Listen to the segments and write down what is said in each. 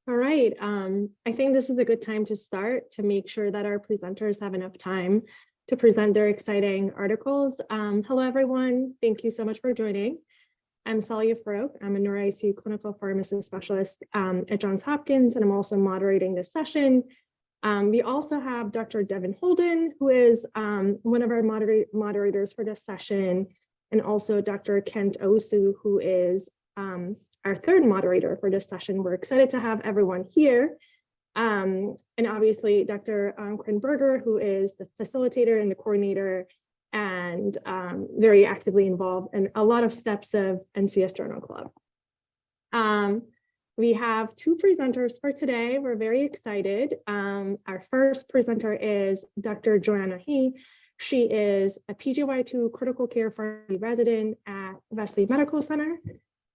All right, I think this is a good time to start to make sure that our presenters have enough time to present their exciting articles. Hello, everyone. Thank you so much for joining. I'm Salia Farouk. I'm a neuro-ICU clinical pharmacy specialist at Johns Hopkins, and I'm also moderating this session. We also have Dr. Devin Holden, who is one of our moderators for this session, and also Dr. Kent Osu, who is our third moderator for this session. We're excited to have everyone here. And obviously Dr. Krenberger, who is the facilitator and the coordinator and very actively involved in a lot of steps of NCS Journal Club. We have two presenters for today. We're very excited. Our first presenter is Dr. Joanna He. She is a PGY2 critical care pharmacy resident at Wesley Medical Center.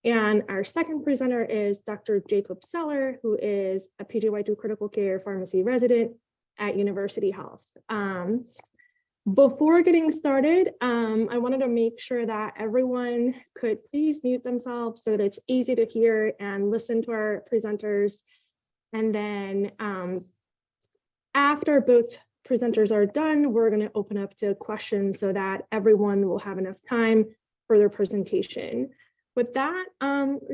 And our second presenter is Dr. Jacob Seller, who is a PGY2 critical care pharmacy resident at University Health. Before getting started, I wanted to make sure that everyone could please mute themselves so that it's easy to hear and listen to our presenters. And then after both presenters are done, we're going to open up to questions so that everyone will have enough time for their presentation. With that,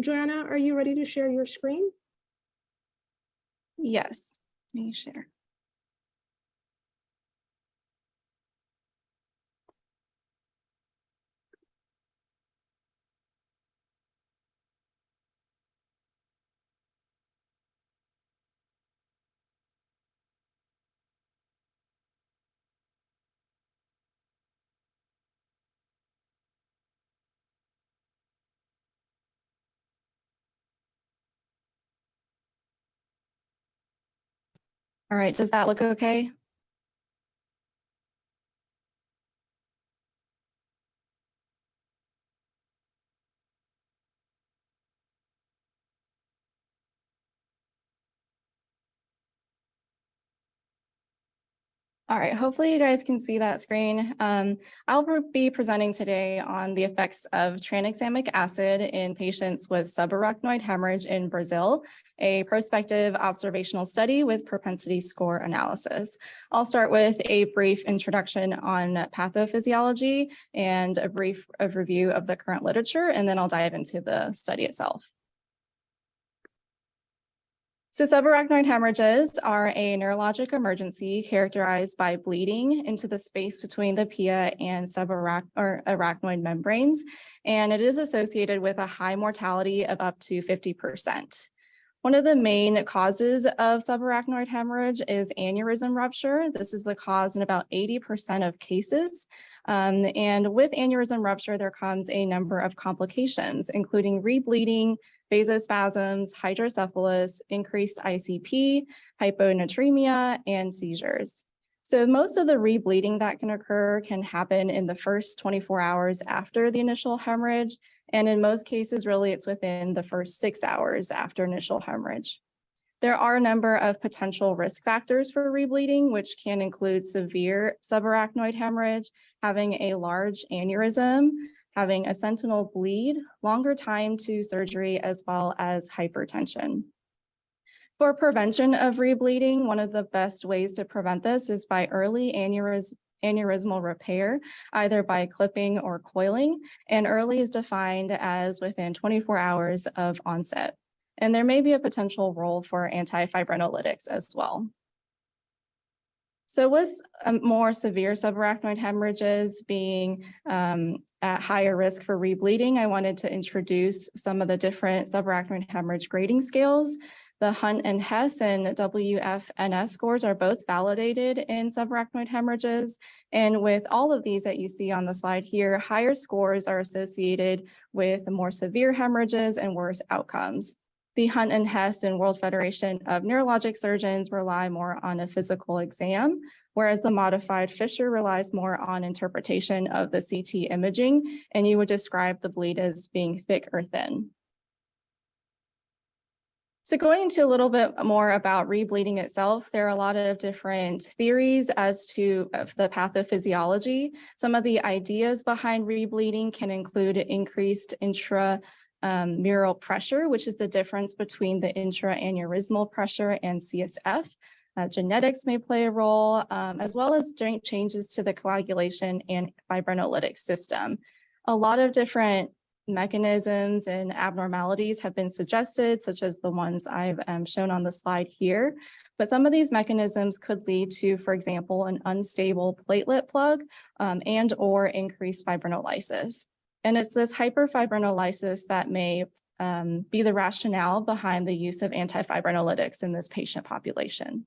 Joanna, are you ready to share your screen? Yes, let me share. All right, does that look okay? All right, hopefully you guys can see that screen. I'll be presenting today on the effects of tranexamic acid in patients with subarachnoid hemorrhage in Brazil, a prospective observational study with propensity score analysis. I'll start with a brief introduction on pathophysiology and a brief review of the current literature, and then I'll dive into the study itself. So subarachnoid hemorrhages are a neurologic emergency characterized by bleeding into the space between the pia and arachnoid membranes, and it is associated with a high mortality of up to 50%. One of the main causes of subarachnoid hemorrhage is aneurysm rupture. This is the cause in about 80% of cases. And with aneurysm rupture, there comes a number of complications, including rebleeding, vasospasms, hydrocephalus, increased ICP, hyponatremia, and seizures. So most of the rebleeding that can occur can happen in the first 24 hours after the initial hemorrhage. And in most cases, really, it's within the first 6 hours after initial hemorrhage. There are a number of potential risk factors for rebleeding, which can include severe subarachnoid hemorrhage, having a large aneurysm, having a sentinel bleed, longer time to surgery, as well as hypertension. For prevention of rebleeding, one of the best ways to prevent this is by early aneurysmal repair, either by clipping or coiling, and early is defined as within 24 hours of onset. And there may be a potential role for antifibrinolytics as well. So with more severe subarachnoid hemorrhages being at higher risk for rebleeding, I wanted to introduce some of the different subarachnoid hemorrhage grading scales. The Hunt and Hess and WFNS scores are both validated in subarachnoid hemorrhages. And with all of these that you see on the slide here, higher scores are associated with more severe hemorrhages and worse outcomes. The Hunt and Hess and World Federation of Neurologic Surgeons rely more on a physical exam, whereas the modified Fisher relies more on interpretation of the CT imaging, and you would describe the bleed as being thick or thin. So going into a little bit more about rebleeding itself, there are a lot of different theories as to the pathophysiology. Some of the ideas behind rebleeding can include increased mural pressure, which is the difference between the intra-aneurysmal pressure and CSF. Genetics may play a role, as well as changes to the coagulation and fibrinolytic system. A lot of different mechanisms and abnormalities have been suggested, such as the ones I've shown on the slide here. But some of these mechanisms could lead to, for example, an unstable platelet plug and or increased fibrinolysis. And it's this hyperfibrinolysis that may be the rationale behind the use of antifibrinolytics in this patient population.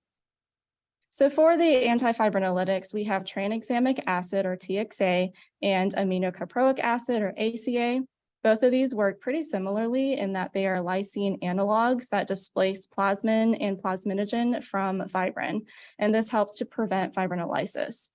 So for the antifibrinolytics, we have tranexamic acid or TXA and aminocaproic acid or ACA. Both of these work pretty similarly in that they are lysine analogs that displace plasmin and plasminogen from fibrin, and this helps to prevent fibrinolysis.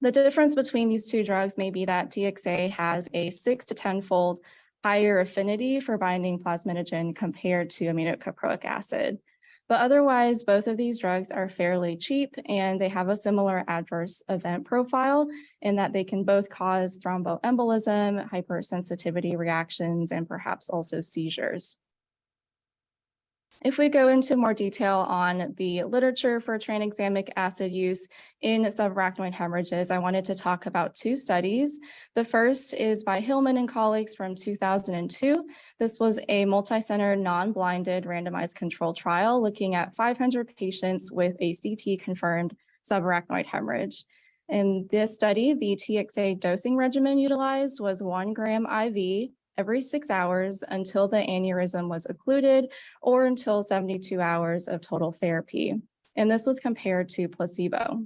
The difference between these two drugs may be that TXA has a 6 to 10-fold higher affinity for binding plasminogen compared to aminocaproic acid. But otherwise, both of these drugs are fairly cheap and they have a similar adverse event profile in that they can both cause thromboembolism, hypersensitivity reactions, and perhaps also seizures. If we go into more detail on the literature for tranexamic acid use in subarachnoid hemorrhages, I wanted to talk about two studies. The first is by Hillman and colleagues from 2002. This was a multi-center, non-blinded randomized controlled trial looking at 500 patients with a CT-confirmed subarachnoid hemorrhage. In this study, the TXA dosing regimen utilized was 1 gram IV every 6 hours until the aneurysm was occluded or until 72 hours of total therapy. And this was compared to placebo.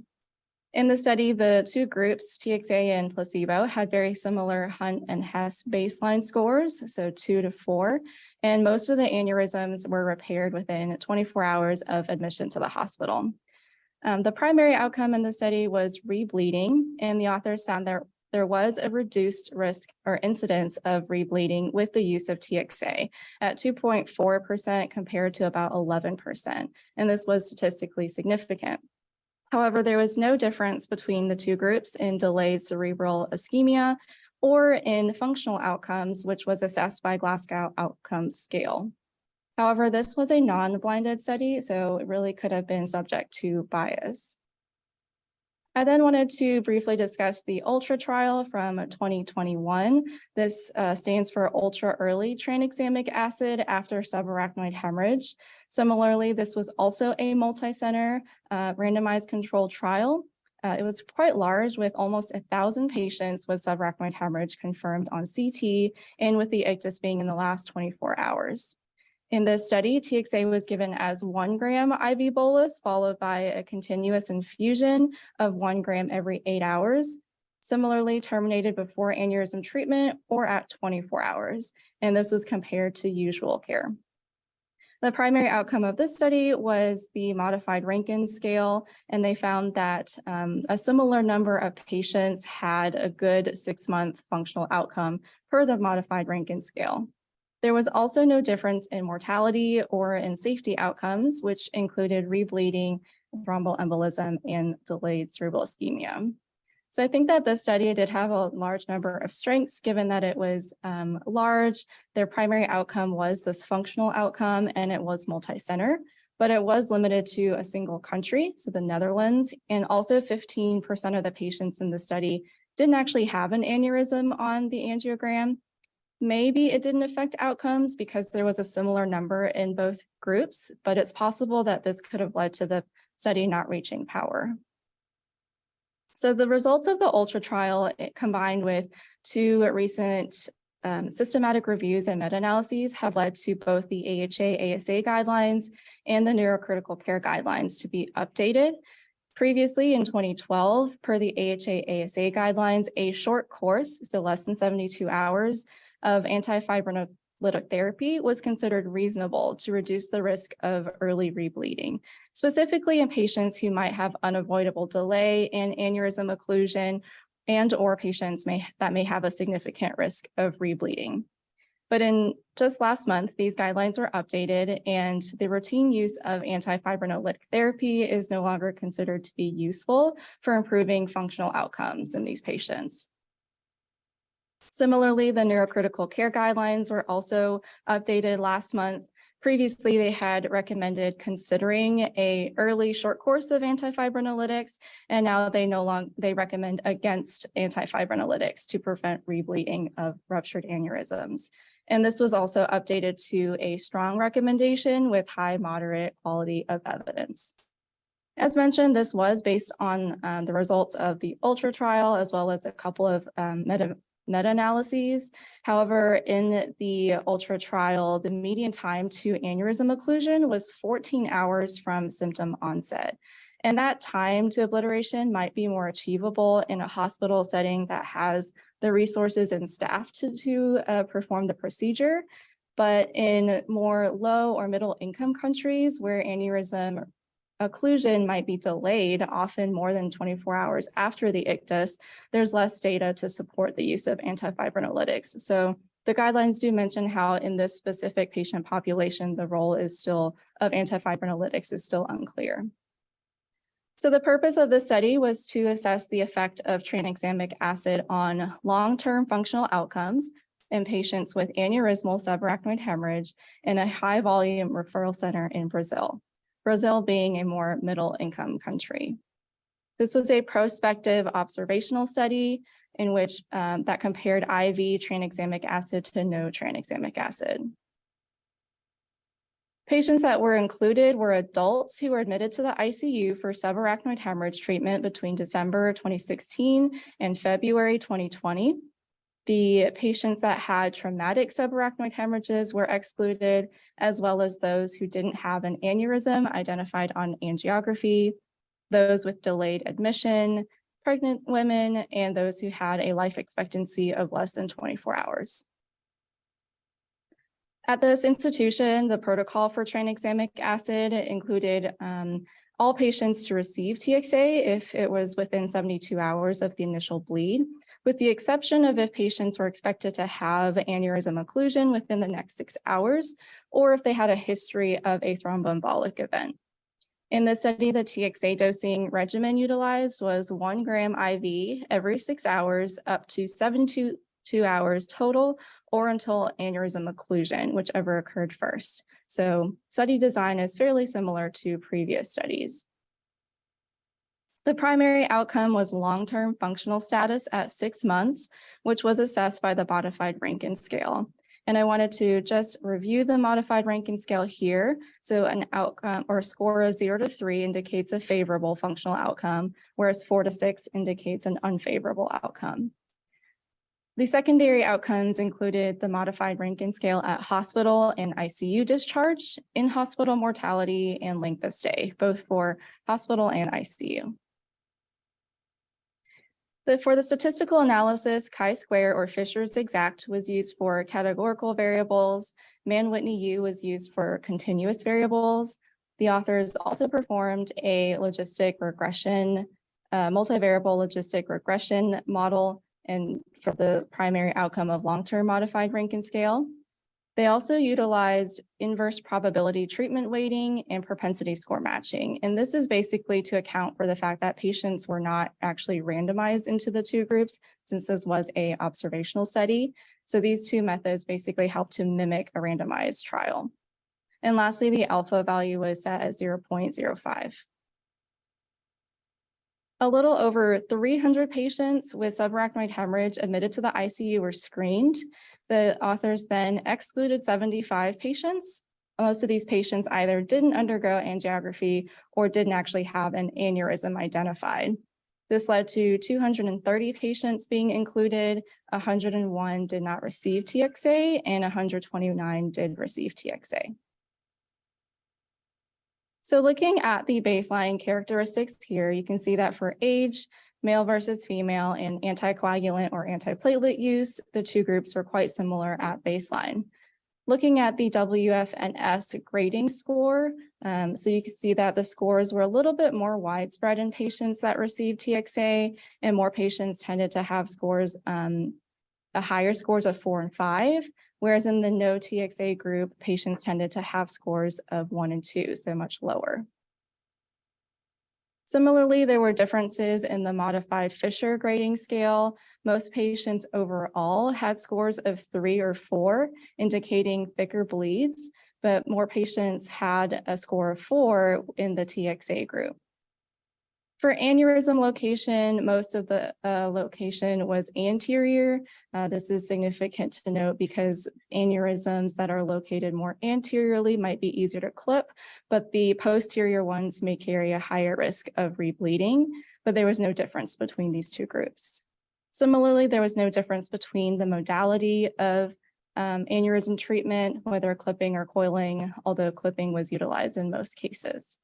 In the study, the two groups, TXA and placebo, had very similar Hunt and Hess baseline scores, so 2 to 4, and most of the aneurysms were repaired within 24 hours of admission to the hospital. The primary outcome in the study was rebleeding, and the authors found there was a reduced risk or incidence of rebleeding with the use of TXA at 2.4% compared to about 11%, and this was statistically significant. However, there was no difference between the two groups in delayed cerebral ischemia or in functional outcomes, which was assessed by Glasgow Outcomes Scale. However, this was a non-blinded study, so it really could have been subject to bias. I then wanted to briefly discuss the ULTRA trial from 2021. This stands for Ultra Early Tranexamic Acid After Subarachnoid Hemorrhage. Similarly, this was also a multi-center randomized controlled trial. It was quite large with almost 1,000 patients with subarachnoid hemorrhage confirmed on CT and with the ictus being in the last 24 hours. In this study, TXA was given as 1 gram IV bolus, followed by a continuous infusion of 1 gram every 8 hours, similarly terminated before aneurysm treatment or at 24 hours. And this was compared to usual care. The primary outcome of this study was the modified Rankin scale, and they found that a similar number of patients had a good 6-month functional outcome per the modified Rankin scale. There was also no difference in mortality or in safety outcomes, which included rebleeding, thromboembolism, and delayed cerebral ischemia. So I think that this study did have a large number of strengths, given that it was large. Their primary outcome was this functional outcome, and it was multi-center, but it was limited to a single country, so the Netherlands, and also 15% of the patients in the study didn't actually have an aneurysm on the angiogram. Maybe it didn't affect outcomes because there was a similar number in both groups, but it's possible that this could have led to the study not reaching power. So the results of the ULTRA trial, combined with two recent systematic reviews and meta-analyses, have led to both the AHA-ASA guidelines and the neurocritical care guidelines to be updated. Previously in 2012, per the AHA-ASA guidelines, a short course, so less than 72 hours, of antifibrinolytic therapy was considered reasonable to reduce the risk of early rebleeding, specifically in patients who might have unavoidable delay in aneurysm occlusion and or patients that may have a significant risk of rebleeding. But in just last month, these guidelines were updated and the routine use of antifibrinolytic therapy is no longer considered to be useful for improving functional outcomes in these patients. Similarly, the neurocritical care guidelines were also updated last month. Previously, they had recommended considering an early short course of antifibrinolytics, and now they recommend against antifibrinolytics to prevent rebleeding of ruptured aneurysms. And this was also updated to a strong recommendation with high moderate quality of evidence. As mentioned, this was based on the results of the ULTRA trial, as well as a couple of meta-analyses. However, in the ULTRA trial, the median time to aneurysm occlusion was 14 hours from symptom onset. And that time to obliteration might be more achievable in a hospital setting that has the resources and staff to perform the procedure. But in more low or middle income countries where aneurysm occlusion might be delayed, often more than 24 hours after the ictus, there's less data to support the use of antifibrinolytics. So the guidelines do mention how in this specific patient population, the role of antifibrinolytics is still unclear. So the purpose of this study was to assess the effect of tranexamic acid on long-term functional outcomes in patients with aneurysmal subarachnoid hemorrhage in a high volume referral center in Brazil. Brazil being a more middle income country. This was a prospective observational study in which that compared IV tranexamic acid to no tranexamic acid. Patients that were included were adults who were admitted to the ICU for subarachnoid hemorrhage treatment between December 2016 and February 2020. The patients that had traumatic subarachnoid hemorrhages were excluded, as well as those who didn't have an aneurysm identified on angiography, those with delayed admission, pregnant women, and those who had a life expectancy of less than 24 hours. At this institution, the protocol for tranexamic acid included all patients to receive TXA if it was within 72 hours of the initial bleed, with the exception of if patients were expected to have aneurysm occlusion within the next 6 hours, or if they had a history of a thromboembolic event. In this study, the TXA dosing regimen utilized was 1 gram IV every 6 hours up to 72 hours total, or until aneurysm occlusion, whichever occurred first. So study design is fairly similar to previous studies. The primary outcome was long-term functional status at 6 months, which was assessed by the modified Rankin scale. And I wanted to just review the modified Rankin scale here. So an outcome or a score of 0 to 3 indicates a favorable functional outcome, whereas 4 to 6 indicates an unfavorable outcome. The secondary outcomes included the modified Rankin scale at hospital and ICU discharge, in-hospital mortality, and length of stay, both for hospital and ICU. For the statistical analysis, chi-square or Fisher's exact was used for categorical variables. Mann-Whitney U was used for continuous variables. The authors also performed a logistic regression, multivariable logistic regression model, and for the primary outcome of long-term modified Rankin scale. They also utilized inverse probability treatment weighting and propensity score matching. And this is basically to account for the fact that patients were not actually randomized into the two groups, since this was an observational study. So these two methods basically help to mimic a randomized trial. And lastly, the alpha value was set at 0.05. A little over 300 patients with subarachnoid hemorrhage admitted to the ICU were screened. The authors then excluded 75 patients. Most of these patients either didn't undergo angiography or didn't actually have an aneurysm identified. This led to 230 patients being included, 101 did not receive TXA, and 129 did receive TXA. So looking at the baseline characteristics here, you can see that for age, male versus female, and anticoagulant or antiplatelet use, the two groups were quite similar at baseline. Looking at the WFNS grading score, so you can see that the scores were a little bit more widespread in patients that received TXA, and more patients tended to have scores, higher scores of 4 and 5. Whereas in the no TXA group, patients tended to have scores of 1 and 2, so much lower. Similarly, there were differences in the modified Fisher grading scale. Most patients overall had scores of 3 or 4, indicating thicker bleeds, but more patients had a score of 4 in the TXA group. For aneurysm location, most of the location was anterior. This is significant to note because aneurysms that are located more anteriorly might be easier to clip, but the posterior ones may carry a higher risk of rebleeding, but there was no difference between these two groups. Similarly, there was no difference between the modality of aneurysm treatment, whether clipping or coiling, although clipping was utilized in most cases.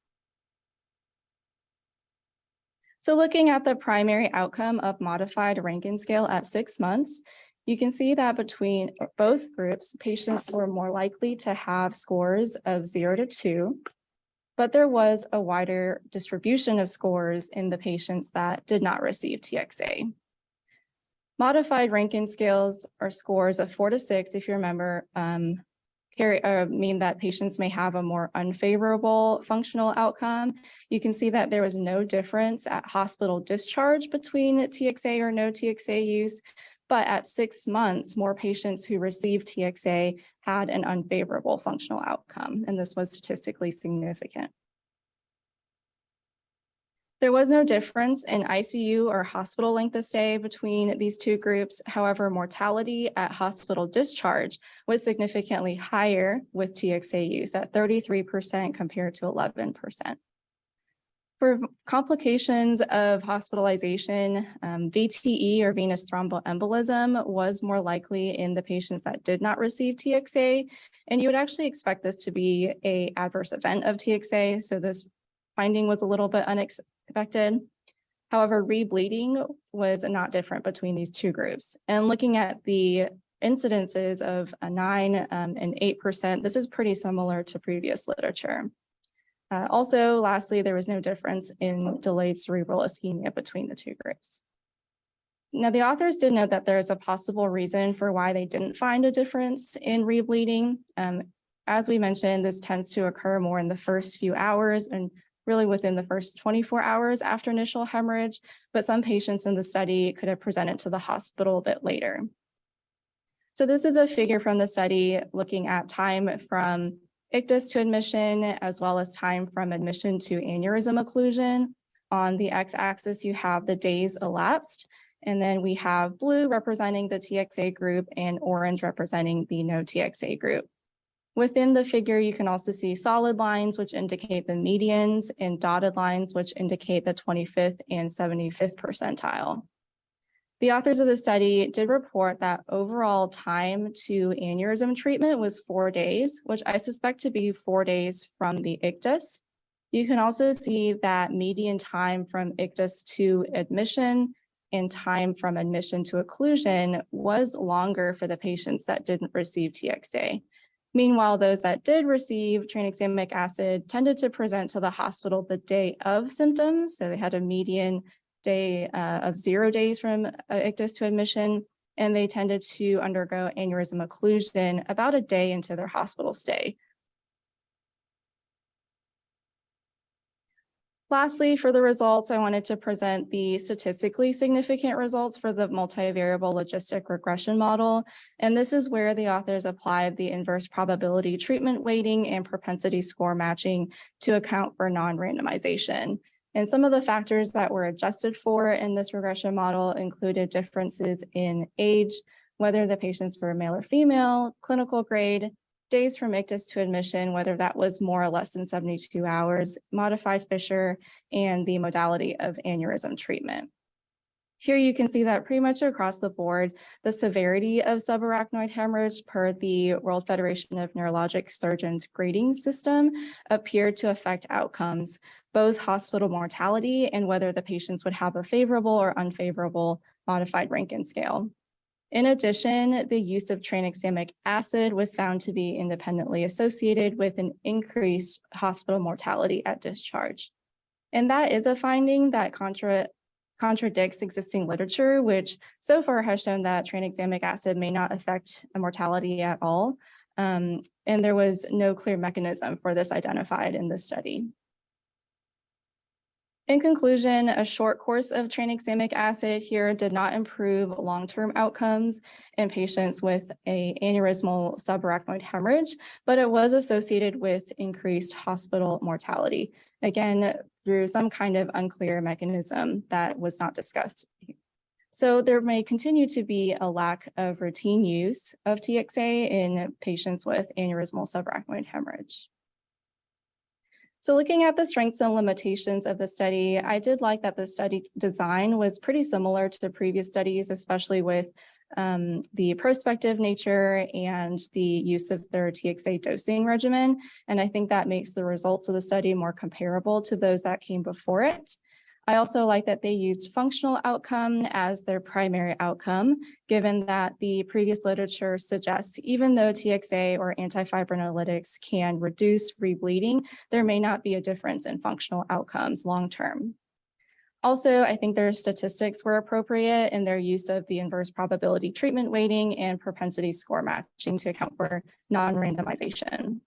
So looking at the primary outcome of modified Rankin scale at 6 months, you can see that between both groups, patients were more likely to have scores of 0 to 2, but there was a wider distribution of scores in the patients that did not receive TXA. Modified Rankin scales are scores of 4 to 6, if you remember, mean that patients may have a more unfavorable functional outcome. You can see that there was no difference at hospital discharge between TXA or no TXA use, but at 6 months, more patients who received TXA had an unfavorable functional outcome, and this was statistically significant. There was no difference in ICU or hospital length of stay between these two groups. However, mortality at hospital discharge was significantly higher with TXA use at 33% compared to 11%. For complications of hospitalization, VTE or venous thromboembolism was more likely in the patients that did not receive TXA, and you would actually expect this to be an adverse event of TXA, so this finding was a little bit unexpected. However, rebleeding was not different between these two groups. And looking at the incidences of 9 and 8%, this is pretty similar to previous literature. Also, lastly, there was no difference in delayed cerebral ischemia between the two groups. Now, the authors did note that there is a possible reason for why they didn't find a difference in rebleeding. As we mentioned, this tends to occur more in the first few hours and really within the first 24 hours after initial hemorrhage, but some patients in the study could have presented to the hospital a bit later. So this is a figure from the study looking at time from ictus to admission, as well as time from admission to aneurysm occlusion. On the x-axis, you have the days elapsed, and then we have blue representing the TXA group and orange representing the no TXA group. Within the figure, you can also see solid lines, which indicate the medians, and dotted lines, which indicate the 25th and 75th percentile. The authors of the study did report that overall time to aneurysm treatment was 4 days, which I suspect to be 4 days from the ictus. You can also see that median time from ictus to admission and time from admission to occlusion was longer for the patients that didn't receive TXA. Meanwhile, those that did receive tranexamic acid tended to present to the hospital the day of symptoms. So they had a median day of 0 days from ictus to admission, and they tended to undergo aneurysm occlusion about a day into their hospital stay. Lastly, for the results, I wanted to present the statistically significant results for the multivariable logistic regression model. And this is where the authors applied the inverse probability treatment weighting and propensity score matching to account for non-randomization. And some of the factors that were adjusted for in this regression model included differences in age, whether the patients were male or female, clinical grade, days from ictus to admission, whether that was more or less than 72 hours, modified Fisher, and the modality of aneurysm treatment. Here you can see that pretty much across the board, the severity of subarachnoid hemorrhage per the World Federation of Neurologic Surgeons grading system appeared to affect outcomes, both hospital mortality and whether the patients would have a favorable or unfavorable modified Rankin scale. In addition, the use of tranexamic acid was found to be independently associated with an increased hospital mortality at discharge. And that is a finding that contradicts existing literature, which so far has shown that tranexamic acid may not affect mortality at all. And there was no clear mechanism for this identified in this study. In conclusion, a short course of tranexamic acid here did not improve long-term outcomes in patients with an aneurysmal subarachnoid hemorrhage, but it was associated with increased hospital mortality, again, through some kind of unclear mechanism that was not discussed. So there may continue to be a lack of routine use of TXA in patients with aneurysmal subarachnoid hemorrhage. So looking at the strengths and limitations of the study, I did like that the study design was pretty similar to the previous studies, especially with the prospective nature and the use of their TXA dosing regimen. And I think that makes the results of the study more comparable to those that came before it. I also like that they used functional outcome as their primary outcome, given that the previous literature suggests even though TXA or antifibrinolytics can reduce rebleeding, there may not be a difference in functional outcomes long-term. Also, I think their statistics were appropriate in their use of the inverse probability treatment weighting and propensity score matching to account for non-randomization.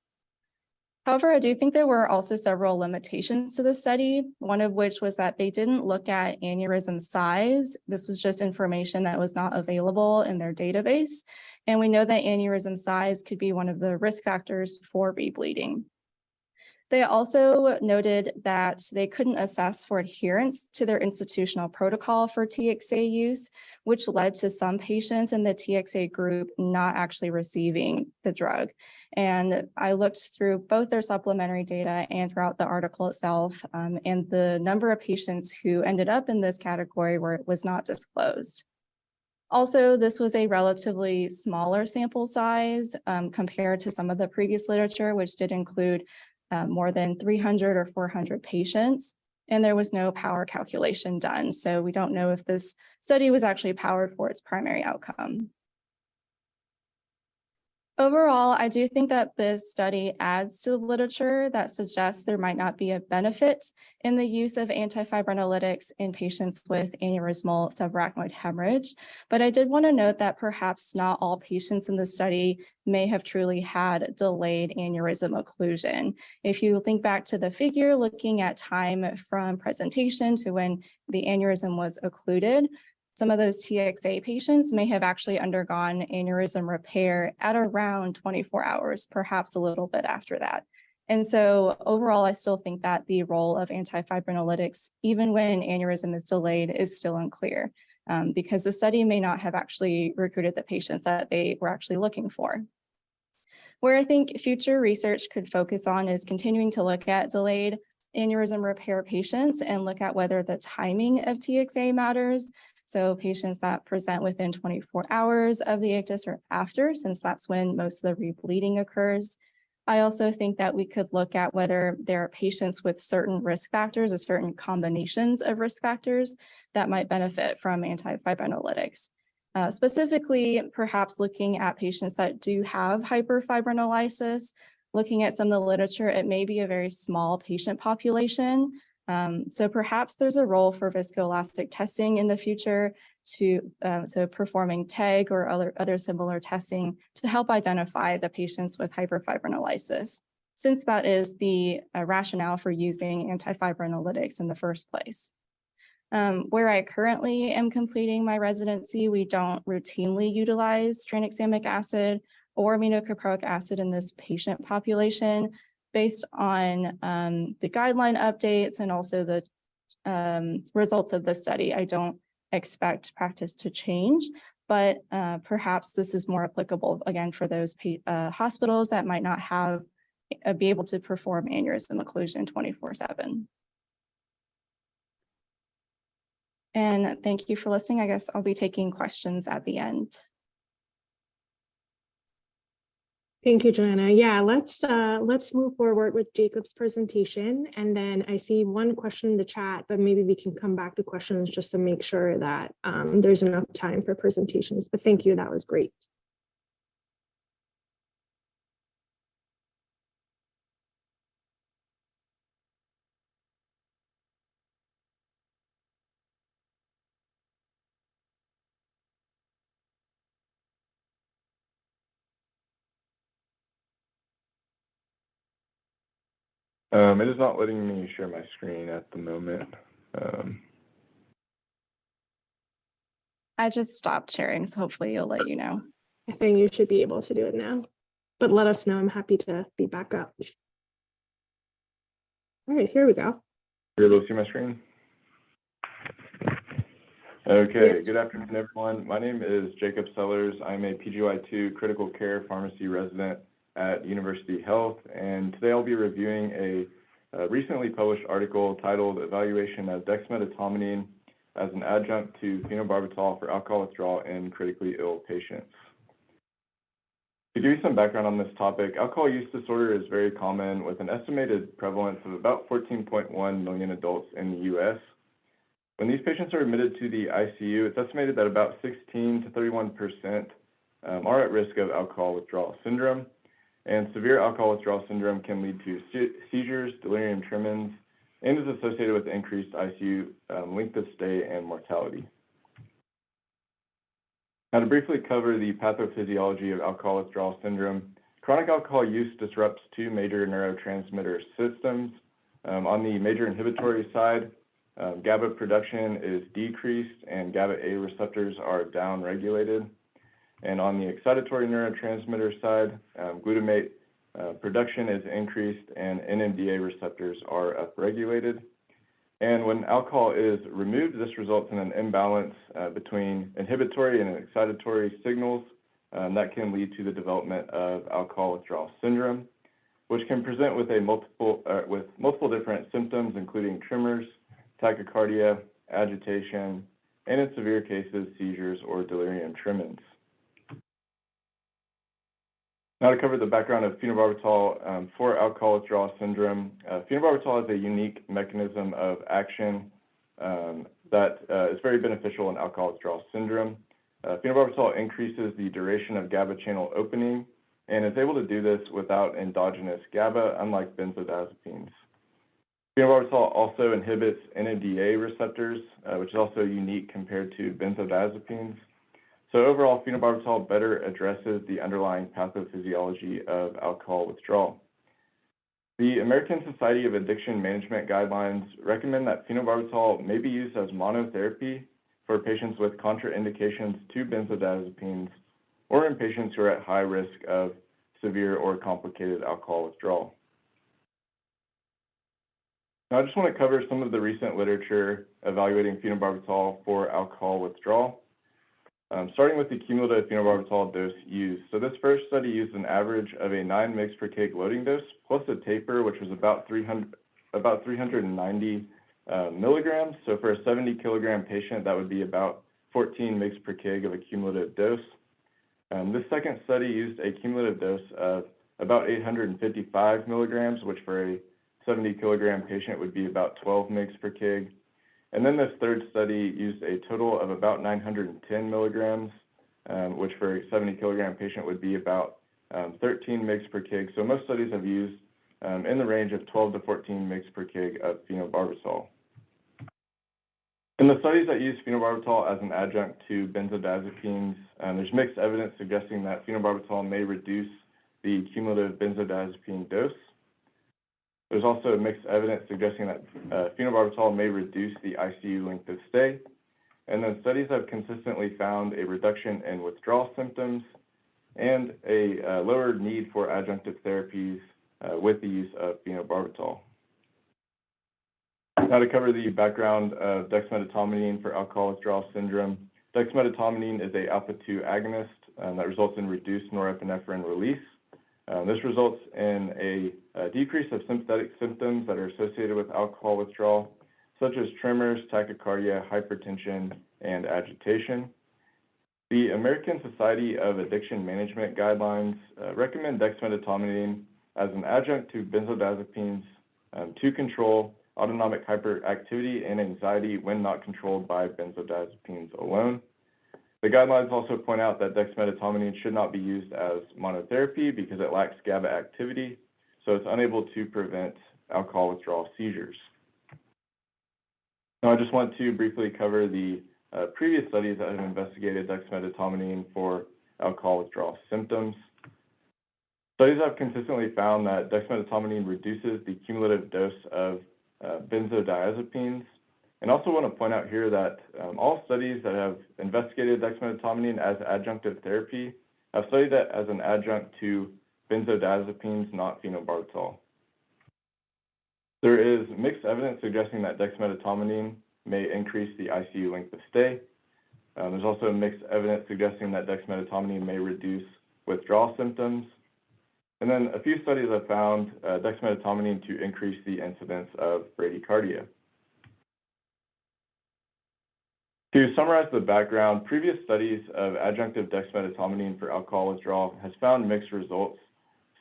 However, I do think there were also several limitations to the study, one of which was that they didn't look at aneurysm size. This was just information that was not available in their database. And we know that aneurysm size could be one of the risk factors for rebleeding. They also noted that they couldn't assess for adherence to their institutional protocol for TXA use, which led to some patients in the TXA group not actually receiving the drug. And I looked through both their supplementary data and throughout the article itself, and the number of patients who ended up in this category where it was not disclosed. Also, this was a relatively smaller sample size compared to some of the previous literature, which did include more than 300 or 400 patients, and there was no power calculation done. So we don't know if this study was actually powered for its primary outcome. Overall, I do think that this study adds to the literature that suggests there might not be a benefit in the use of antifibrinolytics in patients with aneurysmal subarachnoid hemorrhage. But I did want to note that perhaps not all patients in the study may have truly had delayed aneurysm occlusion. If you think back to the figure looking at time from presentation to when the aneurysm was occluded, some of those TXA patients may have actually undergone aneurysm repair at around 24 hours, perhaps a little bit after that. And so overall, I still think that the role of antifibrinolytics, even when aneurysm is delayed, is still unclear because the study may not have actually recruited the patients that they were actually looking for. Where I think future research could focus on is continuing to look at delayed aneurysm repair patients and look at whether the timing of TXA matters. So patients that present within 24 hours of the ictus or after, since that's when most of the rebleeding occurs. I also think that we could look at whether there are patients with certain risk factors or certain combinations of risk factors that might benefit from antifibrinolytics. Specifically, perhaps looking at patients that do have hyperfibrinolysis, looking at some of the literature, it may be a very small patient population. So perhaps there's a role for viscoelastic testing in the future to performing TEG or other similar testing to help identify the patients with hyperfibrinolysis, since that is the rationale for using antifibrinolytics in the first place. Where I currently am completing my residency, we don't routinely utilize tranexamic acid or aminocaproic acid in this patient population. Based on the guideline updates and also the results of the study, I don't expect practice to change, but perhaps this is more applicable again for those hospitals that might not have be able to perform aneurysm occlusion 24/7. And thank you for listening. I guess I'll be taking questions at the end. Thank you, Joanna. Yeah, let's move forward with Jacob's presentation. And then I see one question in the chat, but maybe we can come back to questions just to make sure that there's enough time for presentations. But thank you, that was great. It is not letting me share my screen at the moment. I just stopped sharing, so hopefully you'll let you know. I think you should be able to do it now, but let us know. I'm happy to be back up. All right, here we go. You're able to see my screen? Okay, Yes. good afternoon, everyone. My name is Jacob Sellers. I'm a PGY2 critical care pharmacy resident at University Health, and today I'll be reviewing a recently published article titled Evaluation of Dexmedetomidine as an Adjunct to Phenobarbital for Alcohol Withdrawal in Critically Ill Patients. To give you some background on this topic, alcohol use disorder is very common with an estimated prevalence of about 14.1 million adults in the U.S. When these patients are admitted to the ICU, it's estimated that about 16 to 31% are at risk of alcohol withdrawal syndrome, and severe alcohol withdrawal syndrome can lead to seizures, delirium tremens, and is associated with increased ICU length of stay and mortality. Now, to briefly cover the pathophysiology of alcohol withdrawal syndrome, chronic alcohol use disrupts two major neurotransmitter systems. On the major inhibitory side, GABA production is decreased and GABA A receptors are downregulated. And on the excitatory neurotransmitter side, glutamate production is increased and NMDA receptors are upregulated. And when alcohol is removed, this results in an imbalance between inhibitory and excitatory signals that can lead to the development of alcohol withdrawal syndrome, which can present with multiple different symptoms, including tremors, tachycardia, agitation, and in severe cases, seizures or delirium tremens. Now, to cover the background of phenobarbital for alcohol withdrawal syndrome, phenobarbital is a unique mechanism of action that is very beneficial in alcohol withdrawal syndrome. Phenobarbital increases the duration of GABA channel opening and is able to do this without endogenous GABA, unlike benzodiazepines. Phenobarbital also inhibits NMDA receptors, which is also unique compared to benzodiazepines. So overall, phenobarbital better addresses the underlying pathophysiology of alcohol withdrawal. The American Society of Addiction Management guidelines recommend that phenobarbital may be used as monotherapy for patients with contraindications to benzodiazepines or in patients who are at high risk of severe or complicated alcohol withdrawal. Now, I just want to cover some of the recent literature evaluating phenobarbital for alcohol withdrawal. Starting with the cumulative phenobarbital dose used. So this first study used an average of a 9 mg/kg loading dose plus a taper, which was about 390 milligrams. So for a 70 kilogram patient, that would be about 14 mg/kg of a cumulative dose. This second study used a cumulative dose of about 855 milligrams, which for a 70 kilogram patient would be about 12 mg/kg. And then this third study used a total of about 910 milligrams, which for a 70 kilogram patient would be about 13 mg/kg. So most studies have used in the range of 12 to 14 mg/kg of phenobarbital. In the studies that use phenobarbital as an adjunct to benzodiazepines, there's mixed evidence suggesting that phenobarbital may reduce the cumulative benzodiazepine dose. There's also mixed evidence suggesting that phenobarbital may reduce the ICU length of stay. And then studies have consistently found a reduction in withdrawal symptoms and a lower need for adjunctive therapies with the use of phenobarbital. Now, to cover the background of dexmedetomidine for alcohol withdrawal syndrome, dexmedetomidine is a alpha-2 agonist that results in reduced norepinephrine release. This results in a decrease of sympathetic symptoms that are associated with alcohol withdrawal, such as tremors, tachycardia, hypertension, and agitation. The American Society of Addiction Management guidelines recommend dexmedetomidine as an adjunct to benzodiazepines to control autonomic hyperactivity and anxiety when not controlled by benzodiazepines alone. The guidelines also point out that dexmedetomidine should not be used as monotherapy because it lacks GABA activity, so it's unable to prevent alcohol withdrawal seizures. Now, I just want to briefly cover the previous studies that have investigated dexmedetomidine for alcohol withdrawal symptoms. Studies have consistently found that dexmedetomidine reduces the cumulative dose of benzodiazepines And also want to point out here that all studies that have investigated dexmedetomidine as adjunctive therapy have studied that as an adjunct to benzodiazepines, not phenobarbital. There is mixed evidence suggesting that dexmedetomidine may increase the ICU length of stay. There's also mixed evidence suggesting that dexmedetomidine may reduce withdrawal symptoms. And then a few studies have found dexmedetomidine to increase the incidence of bradycardia. To summarize the background, previous studies of adjunctive dexmedetomidine for alcohol withdrawal has found mixed results.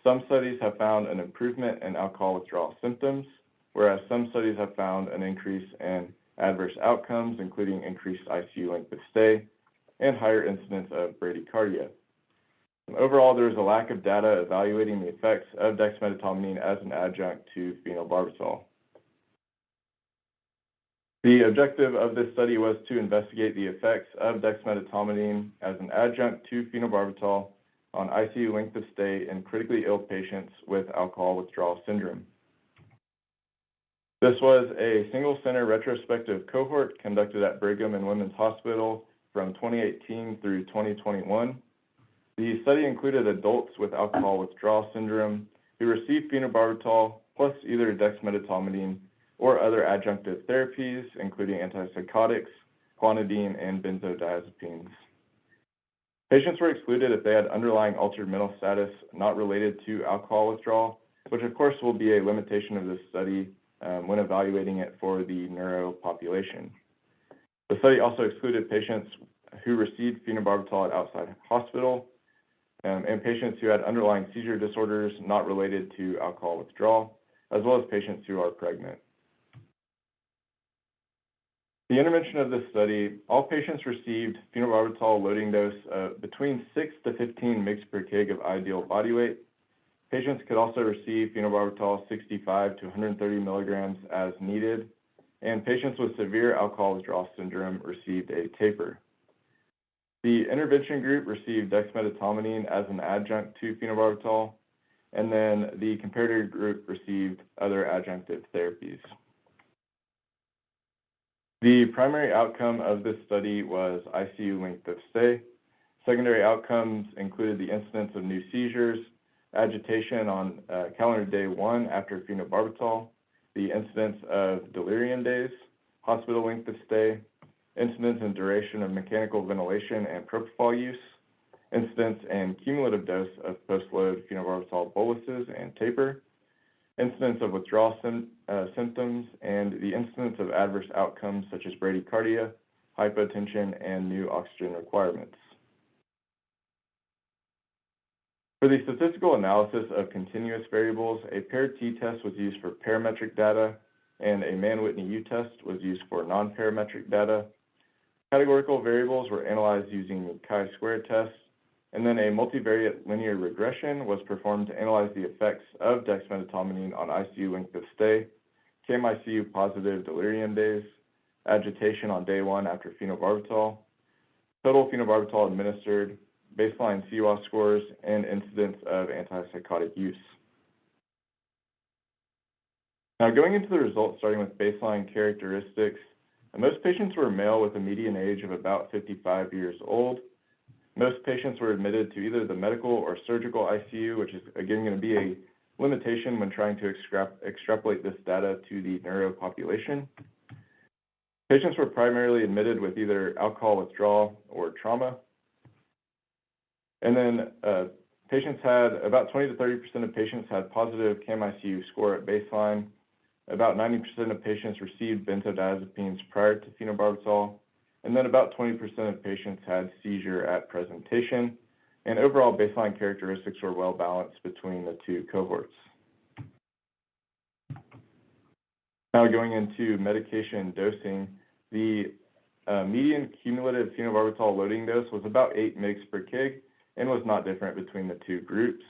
Some studies have found an improvement in alcohol withdrawal symptoms, whereas some studies have found an increase in adverse outcomes, including increased ICU length of stay and higher incidence of bradycardia. Overall, there is a lack of data evaluating the effects of dexmedetomidine as an adjunct to phenobarbital. The objective of this study was to investigate the effects of dexmedetomidine as an adjunct to phenobarbital on ICU length of stay in critically ill patients with alcohol withdrawal syndrome. This was a single-center retrospective cohort conducted at Brigham and Women's Hospital from 2018 through 2021. The study included adults with alcohol withdrawal syndrome who received phenobarbital plus either dexmedetomidine or other adjunctive therapies, including antipsychotics, clonidine, and benzodiazepines. Patients were excluded if they had underlying altered mental status not related to alcohol withdrawal, which of course will be a limitation of this study when evaluating it for the neuro population. The study also excluded patients who received phenobarbital at outside hospital and patients who had underlying seizure disorders not related to alcohol withdrawal, as well as patients who are pregnant. The intervention of this study, all patients received phenobarbital loading dose between 6 to 15 mg per kg of ideal body weight. Patients could also receive phenobarbital 65 to 130 milligrams as needed, and patients with severe alcohol withdrawal syndrome received a taper. The intervention group received dexmedetomidine as an adjunct to phenobarbital, and then the comparator group received other adjunctive therapies. The primary outcome of this study was ICU length of stay. Secondary outcomes included the incidence of new seizures, agitation on calendar day 1 after phenobarbital, the incidence of delirium days, hospital length of stay, incidence and duration of mechanical ventilation and propofol use, incidence and cumulative dose of post-load phenobarbital boluses and taper, incidence of withdrawal symptoms, and the incidence of adverse outcomes such as bradycardia, hypotension, and new oxygen requirements. For the statistical analysis of continuous variables, a paired t-test was used for parametric data, and a Mann-Whitney U-test was used for non-parametric data. Categorical variables were analyzed using the chi-square test, and then a multivariate linear regression was performed to analyze the effects of dexmedetomidine on ICU length of stay, CAM-ICU positive delirium days, agitation on day 1 after phenobarbital, total phenobarbital administered, baseline CWAS scores, and incidence of antipsychotic use. Now, going into the results, starting with baseline characteristics, most patients were male with a median age of about 55 years old. Most patients were admitted to either the medical or surgical ICU, which is again going to be a limitation when trying to extrapolate this data to the neuro population. Patients were primarily admitted with either alcohol withdrawal or trauma. And then patients had, about 20 to 30% of patients had positive CAM-ICU score at baseline. About 90% of patients received benzodiazepines prior to phenobarbital. And then about 20% of patients had seizure at presentation. And overall baseline characteristics were well balanced between the two cohorts. Now going into medication dosing, the median cumulative phenobarbital loading dose was about 8 mg per kg and was not different between the two groups.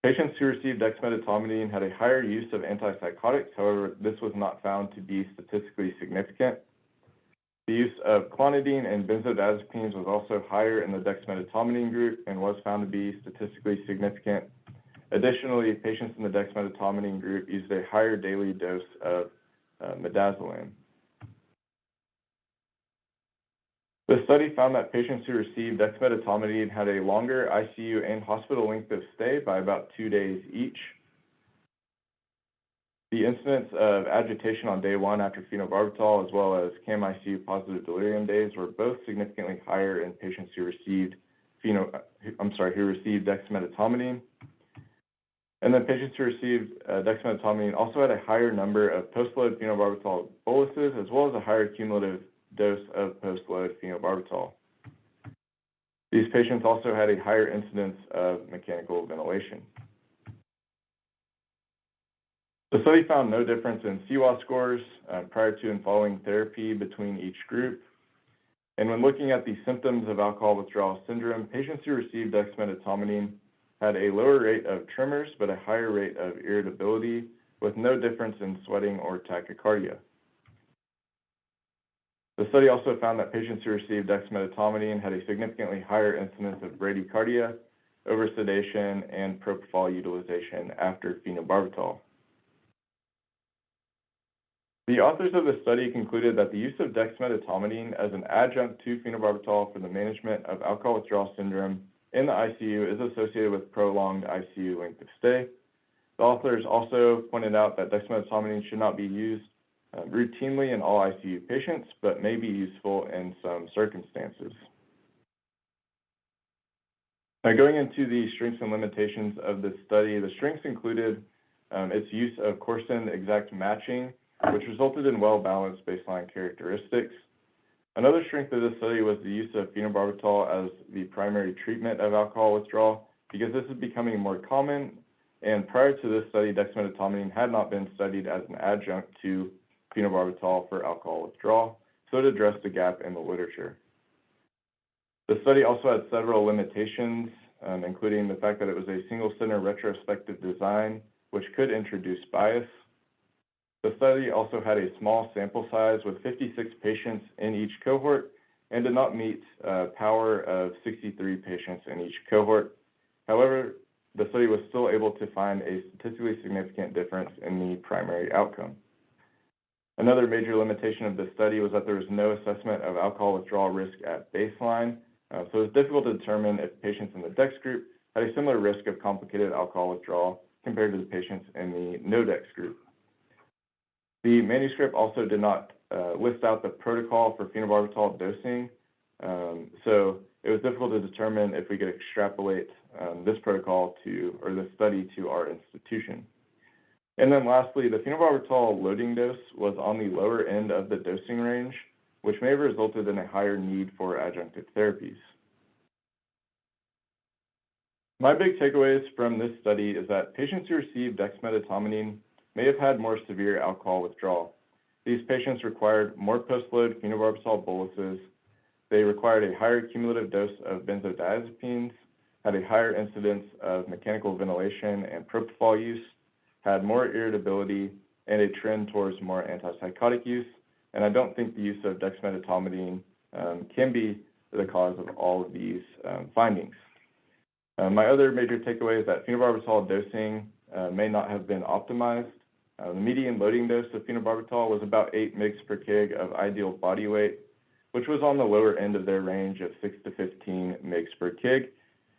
Patients who received dexmedetomidine had a higher use of antipsychotics. However, this was not found to be statistically significant. The use of clonidine and benzodiazepines was also higher in the dexmedetomidine group and was found to be statistically significant. Additionally, patients in the dexmedetomidine group used a higher daily dose of midazolam. The study found that patients who received dexmedetomidine had a longer ICU and hospital length of stay by about 2 days each. The incidence of agitation on day 1 after phenobarbital, as well as CAM-ICU positive delirium days, were both significantly higher in patients who received dexmedetomidine. And then patients who received dexmedetomidine also had a higher number of post-load phenobarbital boluses, as well as a higher cumulative dose of post-load phenobarbital. These patients also had a higher incidence of mechanical ventilation. The study found no difference in CWAS scores prior to and following therapy between each group. And when looking at the symptoms of alcohol withdrawal syndrome, patients who received dexmedetomidine had a lower rate of tremors, but a higher rate of irritability, with no difference in sweating or tachycardia. The study also found that patients who received dexmedetomidine had a significantly higher incidence of bradycardia, oversedation, and propofol utilization after phenobarbital. The authors of the study concluded that the use of dexmedetomidine as an adjunct to phenobarbital for the management of alcohol withdrawal syndrome in the ICU is associated with prolonged ICU length of stay. The authors also pointed out that dexmedetomidine should not be used routinely in all ICU patients, but may be useful in some circumstances. Now, going into the strengths and limitations of this study, the strengths included its use of Corson exact matching, which resulted in well-balanced baseline characteristics. Another strength of this study was the use of phenobarbital as the primary treatment of alcohol withdrawal, because this is becoming more common, and prior to this study, dexmedetomidine had not been studied as an adjunct to phenobarbital for alcohol withdrawal, so it addressed a gap in the literature. The study also had several limitations, including the fact that it was a single-center retrospective design, which could introduce bias. The study also had a small sample size with 56 patients in each cohort and did not meet power of 63 patients in each cohort. However, the study was still able to find a statistically significant difference in the primary outcome. Another major limitation of this study was that there was no assessment of alcohol withdrawal risk at baseline, so it was difficult to determine if patients in the DEX group had a similar risk of complicated alcohol withdrawal compared to the patients in the no-DEX group. The manuscript also did not list out the protocol for phenobarbital dosing, so it was difficult to determine if we could extrapolate this protocol or this study to our institution. And then lastly, the phenobarbital loading dose was on the lower end of the dosing range, which may have resulted in a higher need for adjunctive therapies. My big takeaways from this study is that patients who received dexmedetomidine may have had more severe alcohol withdrawal. These patients required more post-load phenobarbital boluses. They required a higher cumulative dose of benzodiazepines, had a higher incidence of mechanical ventilation and propofol use, had more irritability, and a trend towards more antipsychotic use. And I don't think the use of dexmedetomidine can be the cause of all of these findings. My other major takeaway is that phenobarbital dosing may not have been optimized. The median loading dose of phenobarbital was about 8 mg per kg of ideal body weight, which was on the lower end of their range of 6 to 15 mg per kg.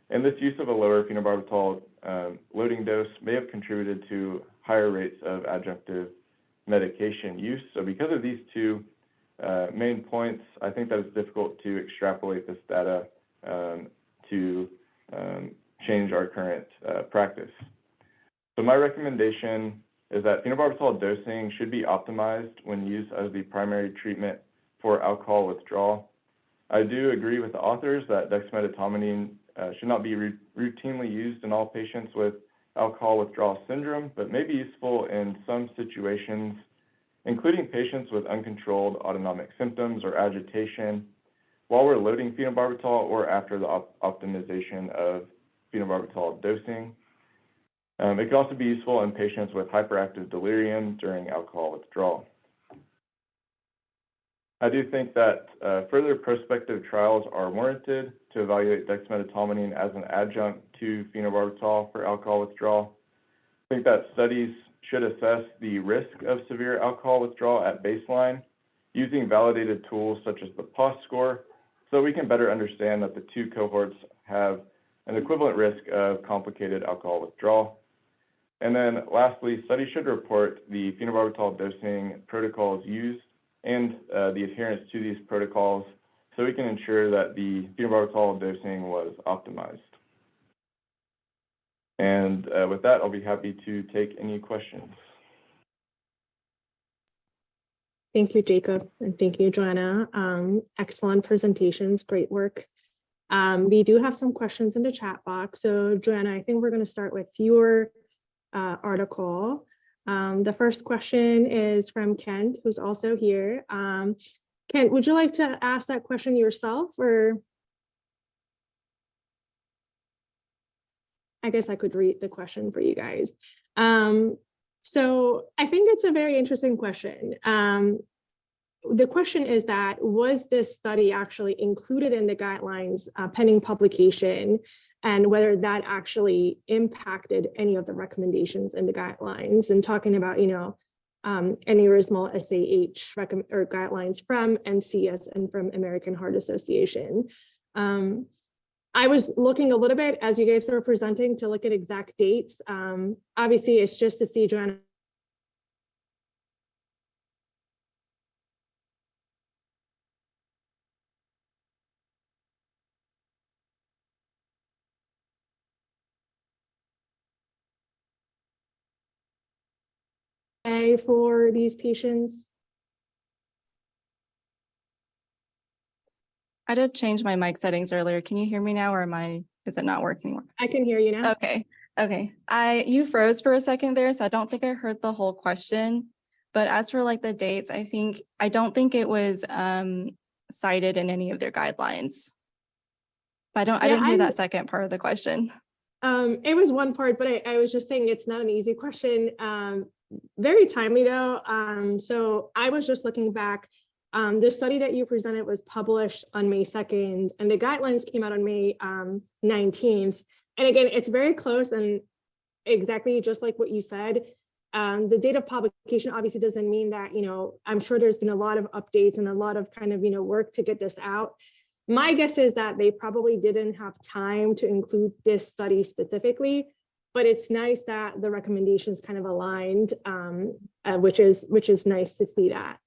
And this use of a lower phenobarbital loading dose may have contributed to higher rates of adjunctive medication use. So because of these two main points, I think that it's difficult to extrapolate this data to change our current practice. So my recommendation is that phenobarbital dosing should be optimized when used as the primary treatment for alcohol withdrawal. I do agree with the authors that dexmedetomidine should not be routinely used in all patients with alcohol withdrawal syndrome, but may be useful in some situations, including patients with uncontrolled autonomic symptoms or agitation, while we're loading phenobarbital or after the optimization of phenobarbital dosing. It could also be useful in patients with hyperactive delirium during alcohol withdrawal. I do think that further prospective trials are warranted to evaluate dexmedetomidine as an adjunct to phenobarbital for alcohol withdrawal. I think that studies should assess the risk of severe alcohol withdrawal at baseline using validated tools such as the POS score, so we can better understand that the two cohorts have an equivalent risk of complicated alcohol withdrawal. And then lastly, studies should report the phenobarbital dosing protocols used and the adherence to these protocols, so we can ensure that the phenobarbital dosing was optimized. And with that, I'll be happy to take any questions. Thank you, Jacob, and thank you, Joanna. Excellent presentations, great work. We do have some questions in the chat box. So Joanna, I think we're going to start with your article. The first question is from Kent, who's also here. Kent, would you like to ask that question yourself, or? I guess I could read the question for you guys. So I think it's a very interesting question. The question is that, was this study actually included in the guidelines pending publication, and whether that actually impacted any of the recommendations in the guidelines, and talking about, aneurysmal SAH or guidelines from NCS and from American Heart Association. I was looking a little bit as you guys were presenting to look at exact dates. Obviously, it's just to see, Joanna, for these patients. I did change my mic settings earlier. Can you hear me now, or is it not working anymore? I can hear you now. Okay. You froze for a second there, so I don't think I heard the whole question. But as for like the dates, I don't think it was cited in any of their guidelines. But I didn't hear that second part of the question. It was one part, but I was just saying it's not an easy question. Very timely though. So I was just looking back. The study that you presented was published on May 2nd, and the guidelines came out on May 19th. And again, it's very close, and exactly just like what you said. The date of publication obviously doesn't mean that, I'm sure there's been a lot of updates and a lot of kind of, work to get this out. My guess is that they probably didn't have time to include this study specifically, but it's nice that the recommendations kind of aligned, which is nice to see that.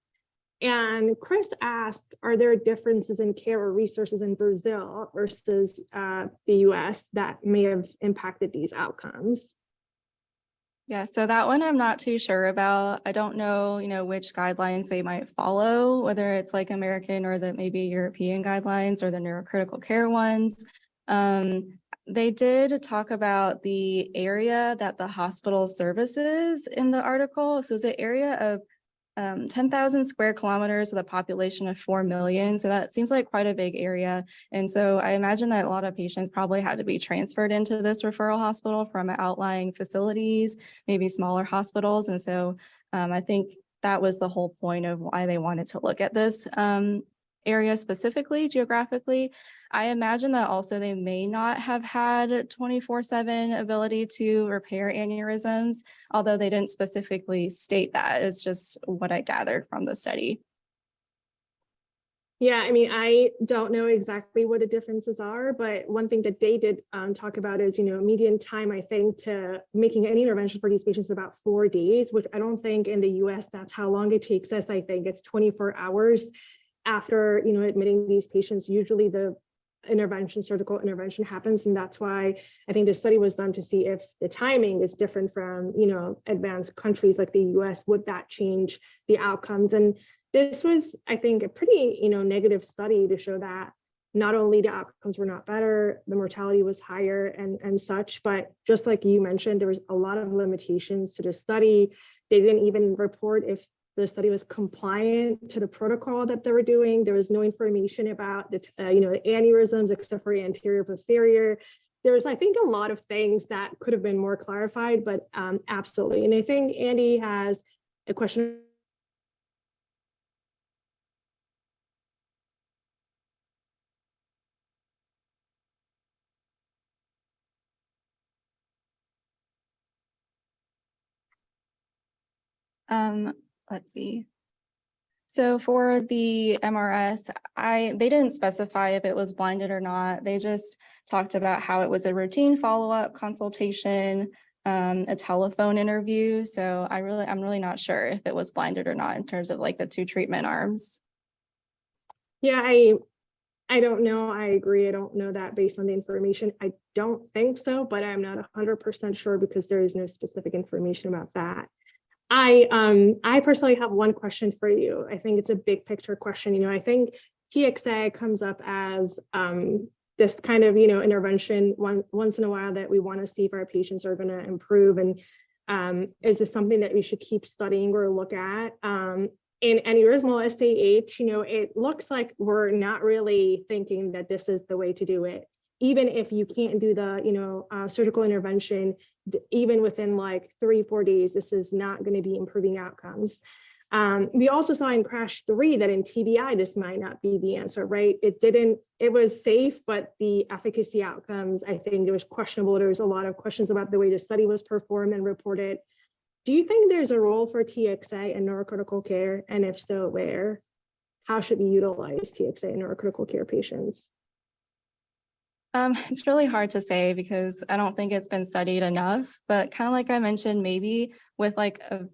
And Chris asked, are there differences in care or resources in Brazil versus the US that may have impacted these outcomes? Yeah, so that one I'm not too sure about. I don't know, which guidelines they might follow, whether it's like American or the maybe European guidelines or the neurocritical care ones. They did talk about the area that the hospital services in the article. So it's an area of 10,000 square kilometers with a population of 4 million. So that seems like quite a big area. And so I imagine that a lot of patients probably had to be transferred into this referral hospital from outlying facilities, maybe smaller hospitals. And so I think that was the whole point of why they wanted to look at this area specifically, geographically. I imagine that also they may not have had 24/7 ability to repair aneurysms, although they didn't specifically state that. It's just what I gathered from the study. Yeah, I mean, I don't know exactly what the differences are, but one thing that they did talk about is, median time, I think, to making any intervention for these patients is about 4 days, which I don't think in the US that's how long it takes us. I think it's 24 hours after, admitting these patients. Usually the surgical intervention happens, and that's why I think the study was done to see if the timing is different from, advanced countries like the US. Would that change the outcomes? And this was, I think, a pretty, negative study to show that not only the outcomes were not better, the mortality was higher and such, but just like you mentioned, there was a lot of limitations to the study. They didn't even report if the study was compliant to the protocol that they were doing. There was no information about the aneurysms except for anterior posterior. There was, I think, a lot of things that could have been more clarified, but absolutely. And I think Andy has a question. Let's see. So for the MRS, they didn't specify if it was blinded or not. They just talked about how it was a routine follow-up consultation, a telephone interview. So I'm really not sure if it was blinded or not in terms of like the two treatment arms. Yeah, I don't know. I agree. I don't know that based on the information. I don't think so, but I'm not 100% sure because there is no specific information about that. I personally have one question for you. I think it's a big picture question. You know, I think TXA comes up as this kind of, you know, intervention once in a while that we want to see if our patients are going to improve. And is this something that we should keep studying or look at? In aneurysmal SAH, you know, it looks like we're not really thinking that this is the way to do it. Even if you can't do the, you know, surgical intervention, even within like 3-4 days, this is not going to be improving outcomes. We also saw in CRASH 3 that in TBI, this might not be the answer, right? It was safe, but the efficacy outcomes, I think it was questionable. There was a lot of questions about the way the study was performed and reported. Do you think there's a role for TXA in neurocritical care? And if so, where? How should we utilize TXA in neurocritical care patients? It's really hard to say because I don't think it's been studied enough, but kind of like I mentioned, maybe with like a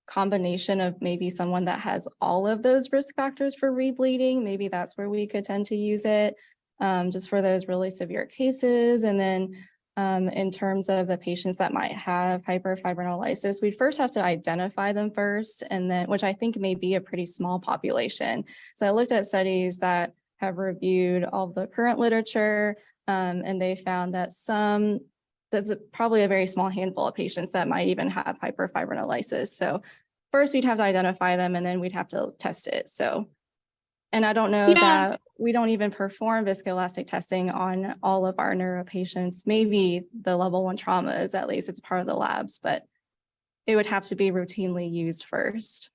combination of maybe someone that has all of those risk factors for rebleeding, maybe that's where we could tend to use it just for those really severe cases. And then in terms of the patients that might have hyperfibrinolysis, we first have to identify them first, and then, which I think may be a pretty small population. So I looked at studies that have reviewed all the current literature, and they found that that's probably a very small handful of patients that might even have hyperfibrinolysis. So first we'd have to identify them and then we'd have to test it. So, and I don't know that we don't even perform viscoelastic testing on all of our neuro patients. Maybe the level 1 traumas, at least it's part of the labs, but it would have to be routinely used first.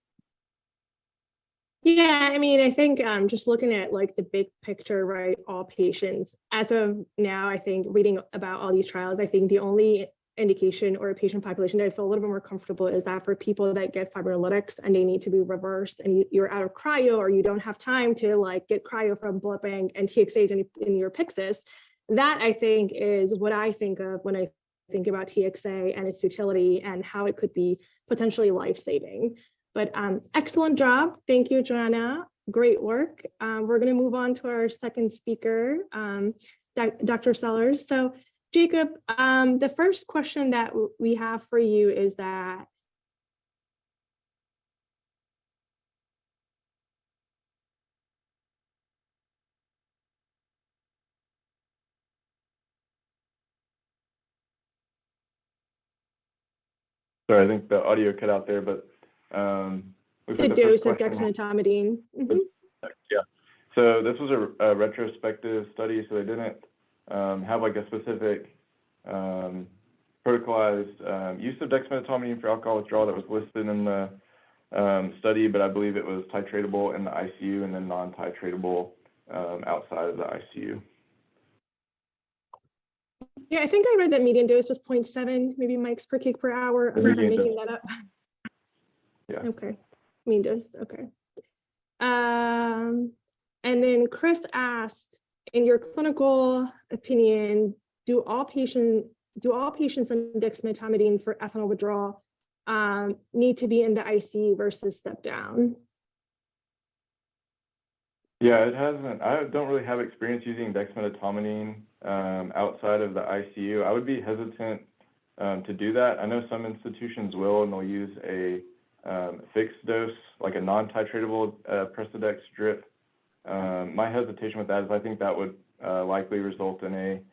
Yeah, I mean, I think just looking at like the big picture, right, all patients, as of now, I think reading about all these trials, I think the only indication or patient population that I feel a little bit more comfortable is that for people that get fibrinolytics and they need to be reversed and you're out of cryo or you don't have time to like get cryo from blood bank and TXAs in your Pyxis, that I think is what I think of when I think about TXA and its utility and how it could be potentially life-saving. But excellent job. Thank you, Joanna. Great work. We're going to move on to our second speaker, Dr. Sellers. So Jacob, the first question that we have for you is that Sorry, I think the audio cut out there, but the dose of dexmedetomidine. Yeah, so this was a retrospective study, so they didn't have like a specific protocolized use of dexmedetomidine for alcohol withdrawal that was listed in the study, but I believe it was titratable in the ICU and then non-titratable outside of the ICU. Yeah, I think I read that median dose was 0.7, maybe mics per kg per hour. Unless I'm making that up. Yeah. Okay, mean dose. Okay. And then Chris asked, in your clinical opinion, do all patients on dexmedetomidine for ethanol withdrawal need to be in the ICU versus step down? Yeah, it hasn't. I don't really have experience using dexmedetomidine outside of the ICU. I would be hesitant to do that. I know some institutions will, and they'll use a fixed dose, like a non-titratable Precedex drip. My hesitation with that is I think that would likely result in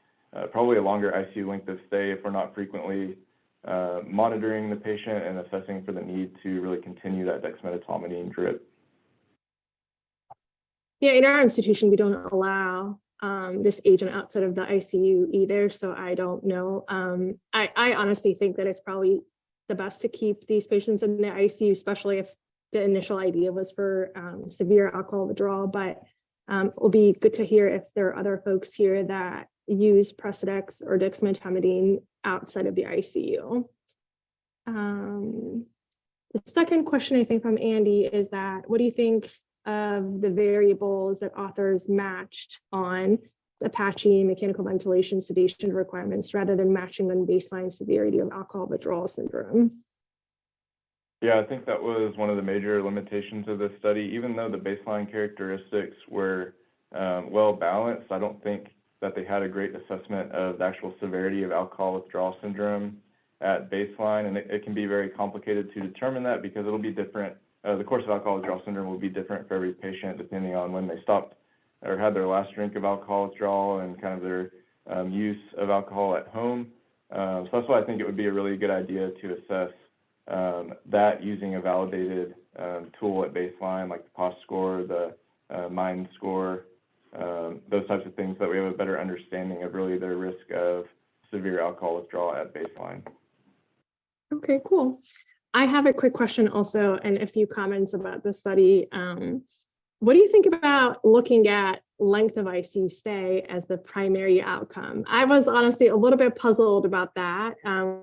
probably a longer ICU length of stay if we're not frequently monitoring the patient and assessing for the need to really continue that dexmedetomidine drip. Yeah, in our institution, we don't allow this agent outside of the ICU either, so I don't know. I honestly think that it's probably the best to keep these patients in the ICU, especially if the initial idea was for severe alcohol withdrawal, but it will be good to hear if there are other folks here that use Precedex or dexmedetomidine outside of the ICU. The second question, I think, from Andy is that, what do you think of the variables that authors matched on Apache mechanical ventilation sedation requirements rather than matching on baseline severity of alcohol withdrawal syndrome? Yeah, I think that was one of the major limitations of this study. Even though the baseline characteristics were well balanced, I don't think that they had a great assessment of the actual severity of alcohol withdrawal syndrome at baseline, and it can be very complicated to determine that because it'll be different. The course of alcohol withdrawal syndrome will be different for every patient depending on when they stopped or had their last drink of alcohol withdrawal and kind of their use of alcohol at home. So that's why I think it would be a really good idea to assess that using a validated tool at baseline, like the POS score, the MIND score, those types of things, that we have a better understanding of really their risk of severe alcohol withdrawal at baseline. Okay, cool. I have a quick question also, and a few comments about the study. What do you think about looking at length of ICU stay as the primary outcome? I was honestly a little bit puzzled about that. I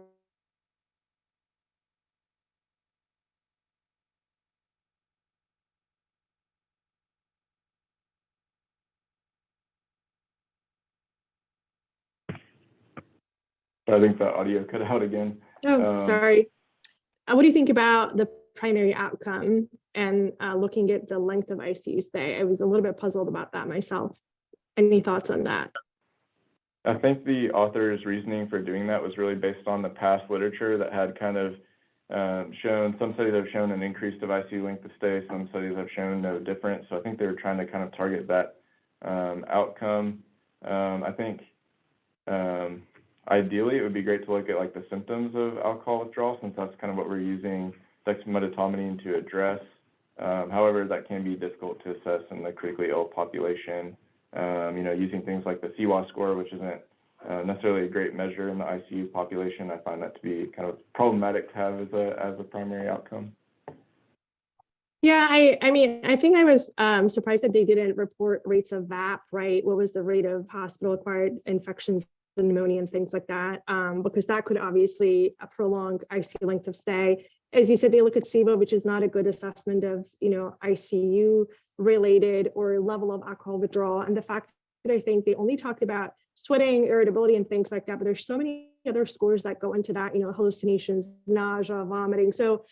think the audio cut out again. Sorry. What do you think about the primary outcome and looking at the length of ICU stay? I was a little bit puzzled about that myself. Any thoughts on that? I think the author's reasoning for doing that was really based on the past literature that had kind of shown, some studies have shown an increase of ICU length of stay, some studies have shown no difference. So I think they were trying to kind of target that outcome. I think ideally, it would be great to look at like the symptoms of alcohol withdrawal, since that's kind of what we're using dexmedetomidine to address. However, that can be difficult to assess in the critically ill population. Using things like the CWAS score, which isn't necessarily a great measure in the ICU population, I find that to be kind of problematic to have as a primary outcome. Yeah, I mean, I think I was surprised that they didn't report rates of VAP, right? What was the rate of hospital-acquired infections, pneumonia, and things like that? Because that could obviously prolong ICU length of stay. As you said, they look at SIBO, which is not a good assessment of, ICU related or level of alcohol withdrawal. And the fact that I think they only talked about sweating, irritability, and things like that, but there's so many other scores that go into that, hallucinations, nausea, vomiting. So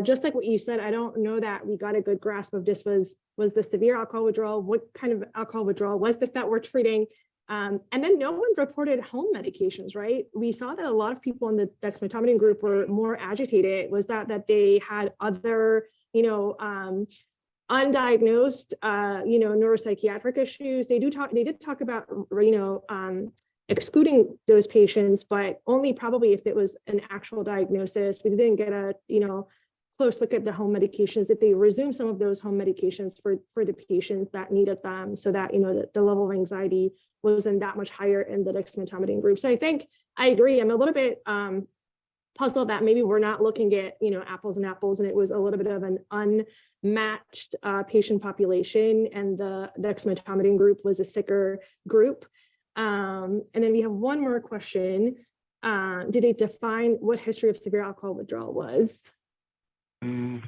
just like what you said, I don't know that we got a good grasp of this was the severe alcohol withdrawal, what kind of alcohol withdrawal was this that we're treating? And then no one reported home medications, right? We saw that a lot of people in the dexmedetomidine group were more agitated. Was that they had other, undiagnosed, neuropsychiatric issues? They did talk about, excluding those patients, but only probably if it was an actual diagnosis. We didn't get a, close look at the home medications, if they resume some of those home medications for the patients that needed them, so that, the level of anxiety wasn't that much higher in the dexmedetomidine group. So I think I agree. I'm a little bit puzzled that maybe we're not looking at, apples and apples, and it was a little bit of an unmatched patient population, and the dexmedetomidine group was a sicker group. And then we have one more question. Did they define what history of severe alcohol withdrawal was? I'm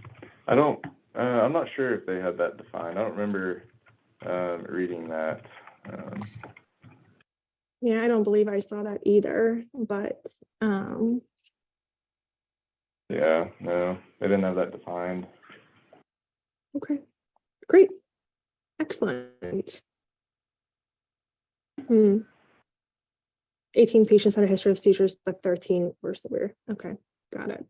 not sure if they had that defined. I don't remember reading that. Yeah, I don't believe I saw that either, but yeah, no, they didn't have that defined. okay, great, excellent. 18 patients had a history of seizures, but 13 were severe. Okay, got it.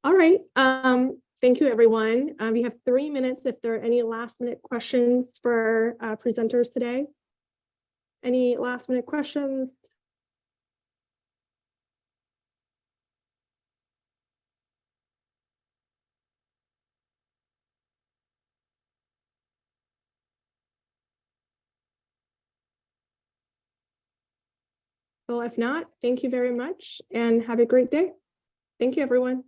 All right, thank you, everyone. We have 3 minutes if there are any last minute questions for presenters today. Any last minute questions? Well, if not, thank you very much and have a great day. Thank you, everyone.